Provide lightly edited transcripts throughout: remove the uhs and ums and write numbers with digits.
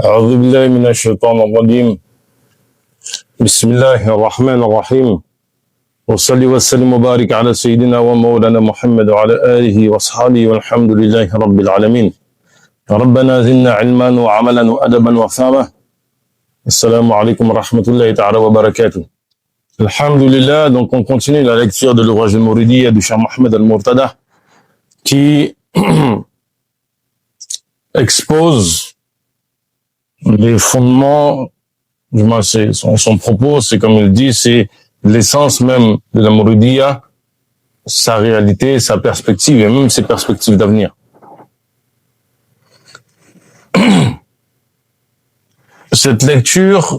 أعوذ بالله من الشيطان الرجيم. بسم الله الرحمن الرحيم. وصلي وسلم وبارك على سيدنا ومولانا محمد وعلى آله وأصحابه والحمد لله رب العالمين. ربنا زدنا علما وعملا وأدبا وفهما. السلام عليكم ورحمة الله تعالى وبركاته. Alhamdulillah, donc on continue la lecture de l'ouvrage de Mouridiyya du Cheikh Mohammed Al-Murtada qui expose les fondements, c'est son propos, c'est comme il dit, c'est l'essence même de la Mouridiyya, sa réalité, sa perspective et même ses perspectives d'avenir. Cette lecture,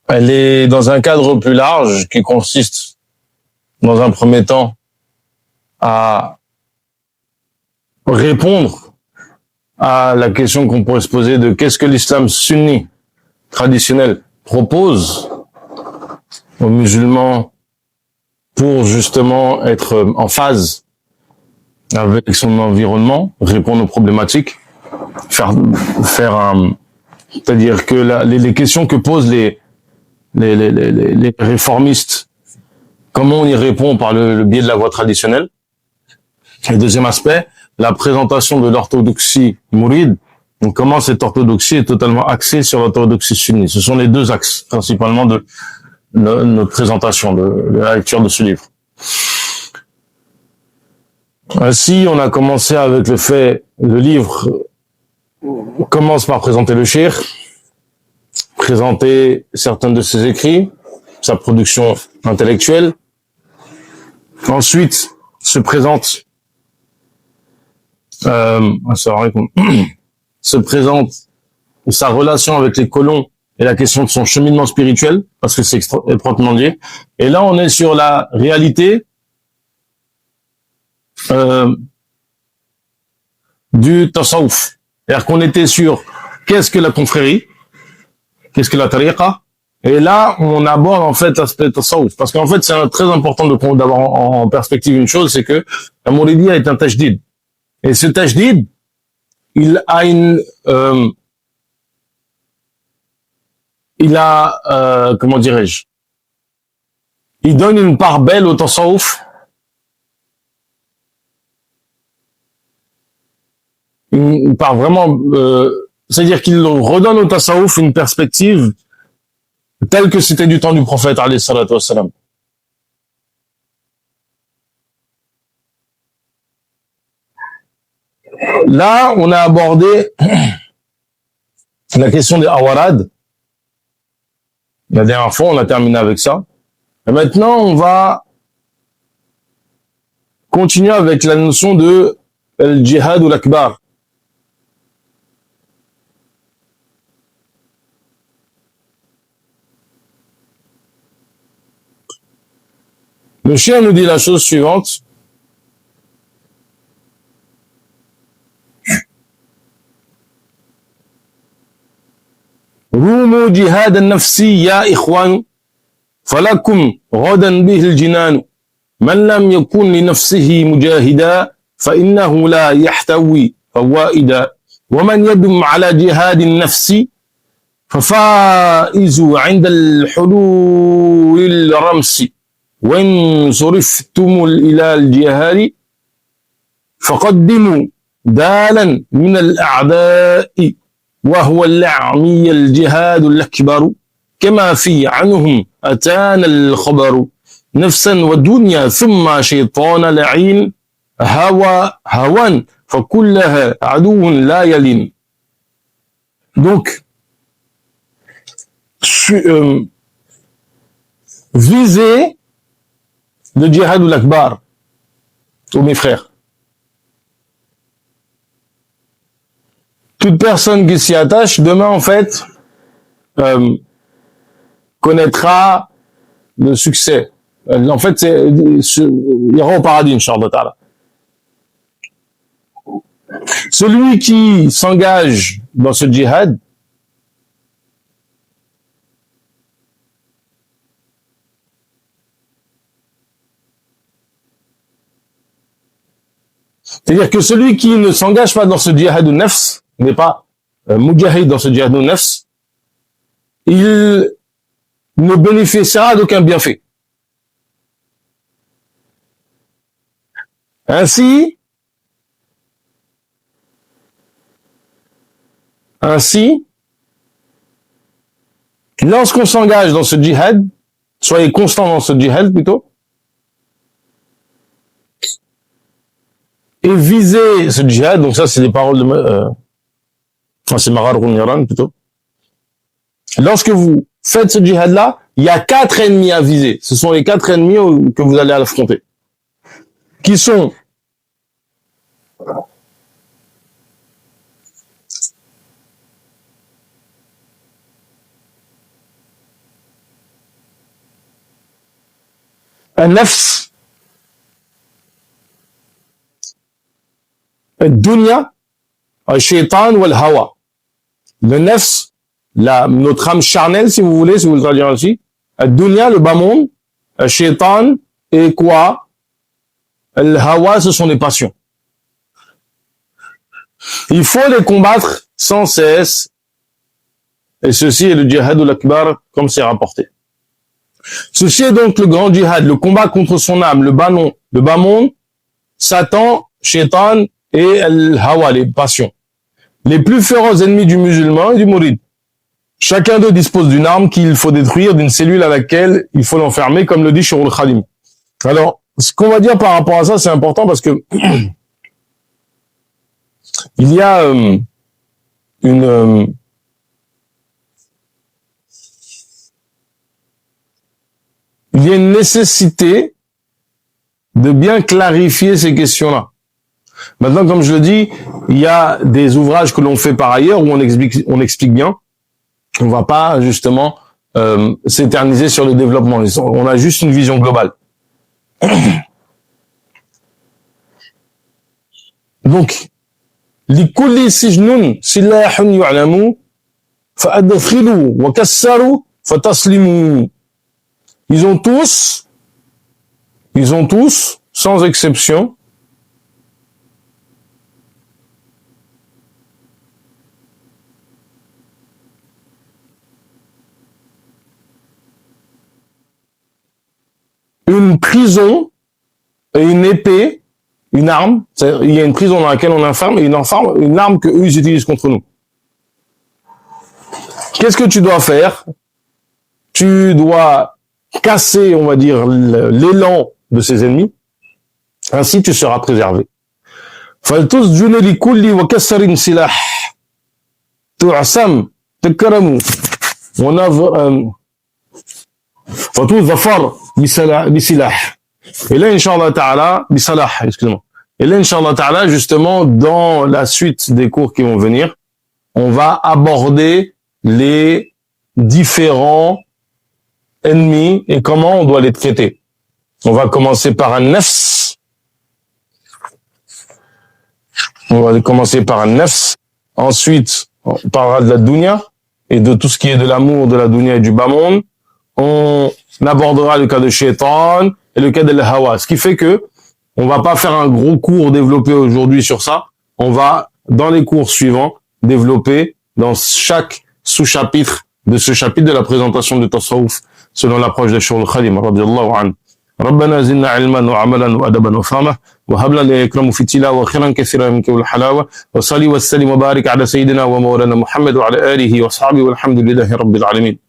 elle est dans un cadre plus large qui consiste, dans un premier temps, à répondre à la question qu'on pourrait se poser de qu'est-ce que l'islam sunni traditionnel propose aux musulmans pour justement être en phase avec son environnement, répondre aux problématiques, c'est-à-dire que les questions que posent les réformistes, comment on y répond par le biais de la voie traditionnelle. Et deuxième aspect, la présentation de l'orthodoxie mouride. Donc comment cette orthodoxie est totalement axée sur l'orthodoxie sunnite. Ce sont les deux axes principalement de notre présentation, de la lecture de ce livre. Ainsi, on a commencé avec le livre commence par présenter le cheikh, présenter certains de ses écrits, sa production intellectuelle. Ensuite, se présente sa relation avec les colons et la question de son cheminement spirituel, parce que c'est étroitement lié. Et là, on est sur la réalité du tasawwuf. C'est-à-dire qu'on était sur qu'est-ce que la confrérie, qu'est-ce que la tariqa, et là, on aborde en fait l'aspect tasawwuf. Parce qu'en fait, c'est très important d'avoir en perspective une chose, c'est que la Mouridiyya est un tajdid. Et ce tajdid, il a comment dirais-je, il donne une part belle au tasawwuf, une part vraiment, c'est-à-dire qu'il redonne au tasawwuf une perspective telle que c'était du temps du prophète alayhi salatu wassalam. Là, on a abordé la question des awarad. La dernière fois, on a terminé avec ça. Et maintenant, on va continuer avec la notion de al-jihad ou l'akbar. Le chien nous dit la chose suivante. روموا جهاد النفس يا إخوان فلكم غدا به الجنان من لم يكن لنفسه مجاهدا فإنه لا يحتوي فوائدا ومن يدم على جهاد النفس ففائز عند الحلول الرمس وإن صرفتم إلى الجهاد فقدموا دالا من الأعداء وهو اللعمي الجهاد الأكبر كما في عنهم أتانا الخبر نفسا ودنيا ثم شيطان لعين هوى فكلها عدو لا يلين. Donc, visez le djihad ou l'akbar, tous mes frères. Toute personne qui s'y attache, demain en fait, connaîtra le succès. En fait, il ira au paradis, Inch'Allah Ta'ala. Celui qui s'engage dans ce djihad, c'est-à-dire que celui qui ne s'engage pas dans ce djihad ou nafs, n'est pas mujahid dans ce djihad ou nafs, il ne bénéficiera d'aucun bienfait. Ainsi, lorsqu'on s'engage dans ce djihad, soyez constant dans ce djihad plutôt, et visez ce djihad, donc ça c'est les paroles de c'est Maghar Niran plutôt. Lorsque vous faites ce djihad-là, il y a 4 ennemis à viser. Ce sont les 4 ennemis que vous allez affronter. Qui sont un nafs, الدنيا, الشيطان والهوى. Le nafs, notre âme charnelle, si vous voulez, si vous le traduisez ainsi. الدنيا, le bas monde. الشيطان, et quoi? Le hawa, ce sont les passions. Il faut les combattre sans cesse. Et ceci est le djihad al-akbar, comme c'est rapporté. Ceci est donc le grand djihad, le combat contre son âme, le bas monde, Satan, Shaitan et al-hawa, les passions. Les plus féroces ennemis du musulman et du mouride. Chacun d'eux dispose d'une arme qu'il faut détruire, d'une cellule à laquelle il faut l'enfermer, comme le dit Shur al-Khadim. Alors, ce qu'on va dire par rapport à ça, c'est important parce que il y a une nécessité de bien clarifier ces questions-là. Maintenant, comme je le dis, il y a des ouvrages que l'on fait par ailleurs où on explique bien. On va pas justement s'éterniser sur le développement. On a juste une vision globale. Donc, لكل سجن سلاح يعلم فأدخلوا وكسروا فتصلموا. Ils ont tous, sans exception, une prison et une épée, une arme. Il y a une prison dans laquelle on enferme et une arme que eux ils utilisent contre nous. Qu'est-ce que tu dois faire? Tu dois casser, on va dire, l'élan de ses ennemis. Ainsi, tu seras préservé. فَلْتُسْجُنِ لِكُلِّ وَكَسَّرٍ سِلَاحٍ تُعْسَمْ تَكْرَمُ فتوز ظفر بسلاح. Et là, Inch'Allah Ta'ala, bisalah, excusez-moi. Et là, Inch'Allah Ta'ala, justement, dans la suite des cours qui vont venir, on va aborder les différents ennemis et comment on doit les traiter. On va commencer par un nafs. Ensuite, on parlera de la dunya et de tout ce qui est de l'amour, de la dunya et du bas monde. On abordera le cas de Shaitan et le cas de l'hawa. Ce qui fait que on va pas faire un gros cours développé aujourd'hui sur ça. On va, dans les cours suivants, développer dans chaque sous-chapitre de ce chapitre de la présentation de Tasawuf selon l'approche de Shur al-Khadim radiyallahu anhu. ربنا زدنا علما وعملا وادبا وفهما وهب لنا يكرم في التلاوه خيرا كثيرا من كل الحلاوه وصلي وسلم وبارك على سيدنا ومولانا محمد وعلى اله وصحبه والحمد لله رب العالمين.